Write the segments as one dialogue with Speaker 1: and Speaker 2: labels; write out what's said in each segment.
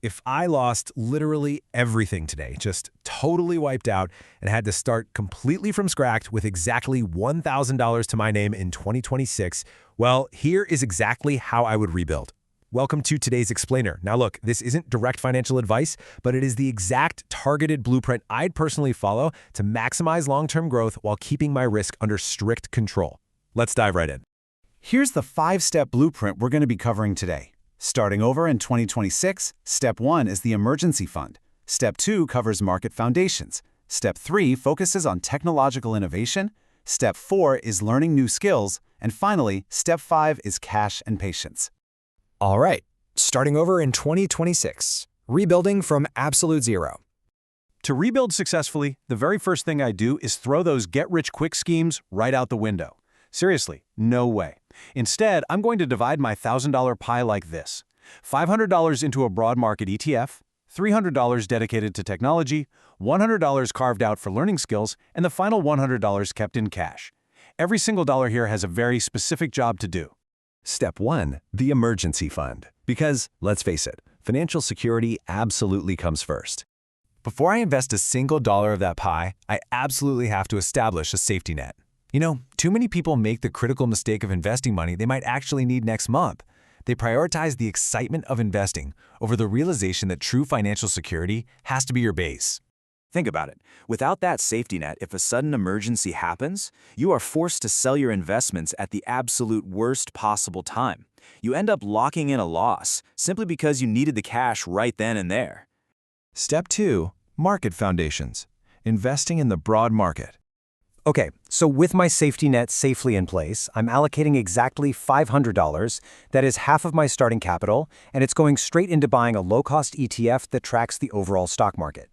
Speaker 1: If I lost literally everything today, just totally wiped out, and had to start completely from scratch with exactly $1,000 to my name in 2026, well, here is exactly how I would rebuild. Welcome to today's explainer. Now look, this isn't direct financial advice, but it is the exact targeted blueprint I'd personally follow to maximize long-term growth while keeping my risk under strict control. Let's dive right in.
Speaker 2: Here's the 5-step blueprint we're going to be covering today. Starting over in 2026, Step 1 is the emergency fund. Step 2 covers market foundations. Step 3 focuses on technological innovation. Step 4 is learning new skills. And finally, Step 5 is cash and patience.
Speaker 3: All right, starting over in 2026, rebuilding from absolute zero.
Speaker 4: To rebuild successfully, the very first thing I do is throw those get-rich-quick schemes right out the window. Seriously, no way. Instead, I'm going to divide my $1,000 pie like this. $500 into a broad market ETF, $300 dedicated to technology, $100 carved out for learning skills, and the final $100 kept in cash. Every single dollar here has a very specific job to do.
Speaker 1: Step 1, the emergency fund. Because, let's face it, financial security absolutely comes first. Before I invest a single dollar of that pie, I absolutely have to establish a safety net. You know, too many people make the critical mistake of investing money they might actually need next month. They prioritize the excitement of investing over the realization that true financial security has to be your base.
Speaker 5: Think about it. Without that safety net, if a sudden emergency happens, you are forced to sell your investments at the absolute worst possible time. You end up locking in a loss simply because you needed the cash right then and there.
Speaker 1: Step 2, market foundations. Investing in the broad market.
Speaker 3: Okay, so with my safety net safely in place, I'm allocating exactly $500, that is half of my starting capital, and it's going straight into buying a low-cost ETF that tracks the overall stock market.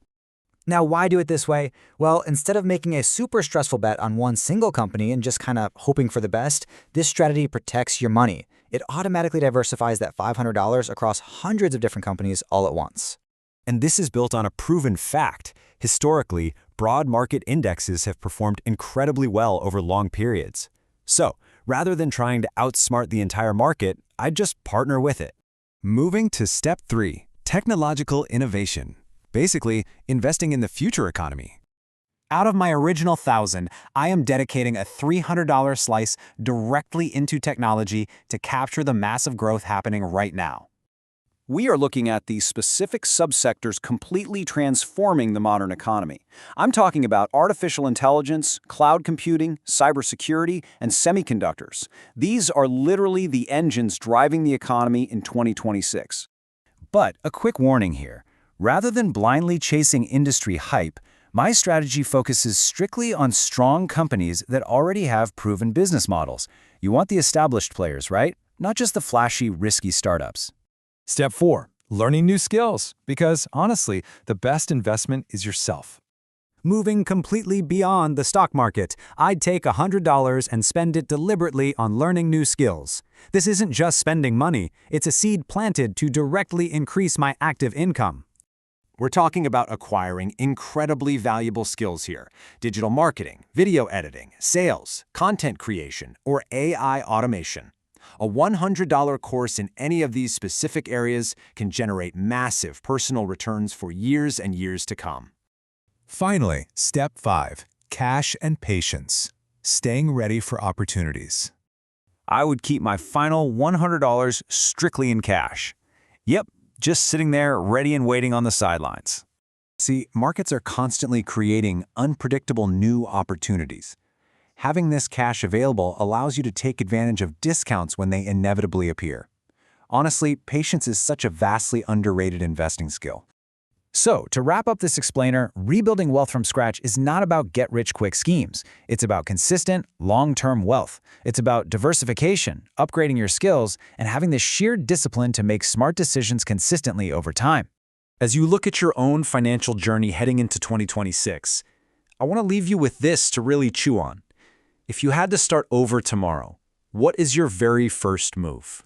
Speaker 6: Now, why do it this way? Well, instead of making a super stressful bet on one single company and just kind of hoping for the best, this strategy protects your money. It automatically diversifies that $500 across hundreds of different companies all at once.
Speaker 1: And this is built on a proven fact. Historically, broad market indexes have performed incredibly well over long periods. So, rather than trying to outsmart the entire market, I'd just partner with it. Moving to Step 3, technological innovation. Basically, investing in the future economy.
Speaker 2: Out of my original $1,000, I am dedicating a $300 slice directly into technology to capture the massive growth happening right now. We are looking at the specific subsectors completely transforming the modern economy. I'm talking about artificial intelligence, cloud computing, cybersecurity, and semiconductors. These are literally the engines driving the economy in 2026. But a quick warning here. Rather than blindly chasing industry hype, my strategy focuses strictly on strong companies that already have proven business models. You want the established players, right? Not just the flashy, risky startups.
Speaker 1: Step 4, learning new skills. Because, honestly, the best investment is yourself.
Speaker 3: Moving completely beyond the stock market, I'd take $100 and spend it deliberately on learning new skills. This isn't just spending money, it's a seed planted to directly increase my active income.
Speaker 4: We're talking about acquiring incredibly valuable skills here. Digital marketing, video editing, sales, content creation, or AI automation. A $100 course in any of these specific areas can generate massive personal returns for years and years to come.
Speaker 1: Finally, Step 5, cash and patience. Staying ready for opportunities.
Speaker 4: I would keep my final $100 strictly in cash. Yep, just sitting there ready and waiting on the sidelines. See, markets are constantly creating unpredictable new opportunities. Having this cash available allows you to take advantage of discounts when they inevitably appear. Honestly, patience is such a vastly underrated investing skill.
Speaker 3: So, to wrap up this explainer, rebuilding wealth from scratch is not about get-rich-quick schemes. It's about consistent, long-term wealth. It's about diversification, upgrading your skills, and having the sheer discipline to make smart decisions consistently over time.
Speaker 4: As you look at your own financial journey heading into 2026, I want to leave you with this to really chew on. If you had to start over tomorrow, what is your very first move?